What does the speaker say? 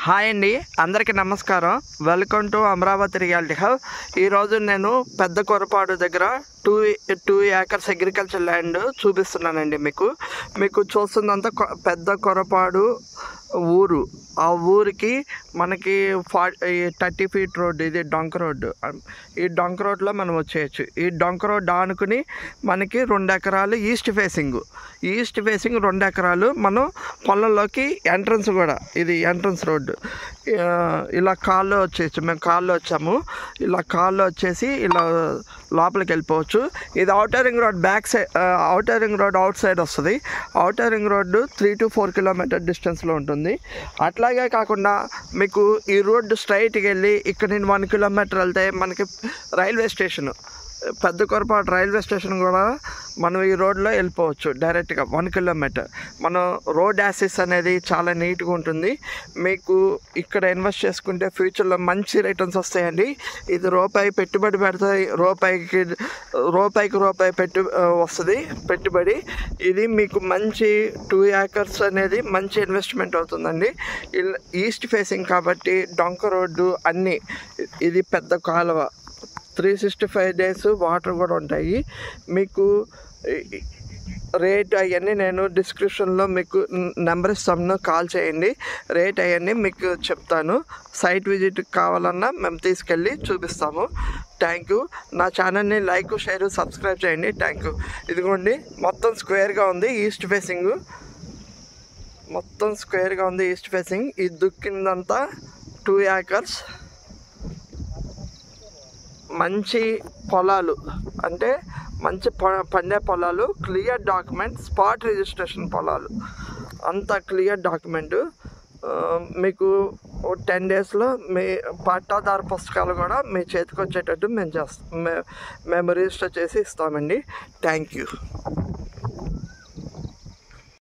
Hi అండి, అందరికీ నమస్కారం. Welcome to Amaravati reality hub. ఈరోజు నేను పెద్ద కొరపాడు దగ్గర టూ ఏకర్స్ అగ్రికల్చర్ ల్యాండ్ చూపిస్తున్నానండి. మీకు చూస్తుందంతా పెద్ద కొరపాడు ఊరు. ఆ ఊరికి మనకి 30 ఫీట్ రోడ్డు, ఇది డొంక రోడ్డు. ఈ డొంక రోడ్లో మనం వచ్చేయచ్చు. ఈ డొంక రోడ్డు ఆనుకుని మనకి 2 ఎకరాలు ఈస్ట్ ఫేసింగ్ 2 ఎకరాలు మనం పొలంలోకి ఎంట్రన్స్ కూడా, ఇది ఎంట్రన్స్ రోడ్డు. ఇలా కాల్లో వచ్చేయచ్చు. మేము కాల్లో వచ్చాము. ఇలా కాల్లో వచ్చేసి ఇలా లోపలికి వెళ్ళిపోవచ్చు. ఇది outer ring road back side, outer ring road out side వస్తుంది. Outer ring road 3 to 4 kilometre డిస్టెన్స్లో ఉంటుంది. అట్లాగే కాకుండా మీకు ఈ రోడ్డు స్ట్రైట్కి వెళ్ళి ఇక్కడ నేను 1 కిలోమీటర్ వెళ్తే మనకి రైల్వే స్టేషన్, పెద్ద కొరపాటు రైల్వే స్టేషన్ కూడా మనం ఈ రోడ్లో వెళ్ళిపోవచ్చు డైరెక్ట్గా 1 కిలోమీటర్. మనం రోడ్ యాక్సెస్ అనేది చాలా నీట్గా ఉంటుంది. మీకు ఇక్కడ ఇన్వెస్ట్ చేసుకుంటే ఫ్యూచర్లో మంచి రిటర్న్స్ వస్తాయండి. ఇది రూపాయి పెట్టుబడి పెడతాయి, రూపాయికి వస్తుంది పెట్టుబడి. ఇది మీకు మంచి 2 ఏకర్స్ అనేది మంచి ఇన్వెస్ట్మెంట్ అవుతుందండి. ఈస్ట్ ఫేసింగ్ కాబట్టి డొంక రోడ్డు అన్నీ, ఇది పెద్ద కాలువ, 365 days వాటర్ కూడా ఉంటాయి. మీకు రేట్ అవన్నీ నేను డిస్క్రిప్షన్లో మీకు నెంబర్ ఇస్తాను, కాల్ చేయండి. రేట్ అవన్నీ మీకు చెప్తాను. సైట్ విజిట్ కావాలన్నా మేము తీసుకెళ్ళి చూపిస్తాము. Thank you. నా ఛానల్ని లైక్, షేర్, సబ్స్క్రైబ్ చేయండి. Thank you. ఇదిగోండి, మొత్తం స్క్వేర్గా ఉంది ఈస్ట్ ఫేసింగ్, ఈస్ట్ ఫేసింగ్. ఈ దుక్కిందంతా 2 ఏకర్స్ మంచి పొలాలు, అంటే మంచి పండే పొలాలు, క్లియర్ డాక్యుమెంట్, స్పాట్ రిజిస్ట్రేషన్ పొలాలు, అంత క్లియర్ డాక్యుమెంటు. మీకు 10 daysలో మీ పట్టాదారు పుస్తకాలు కూడా మీ చేతికి వచ్చేటట్టు మేము రిజిస్టర్ చేసి ఇస్తామండి. Thank you.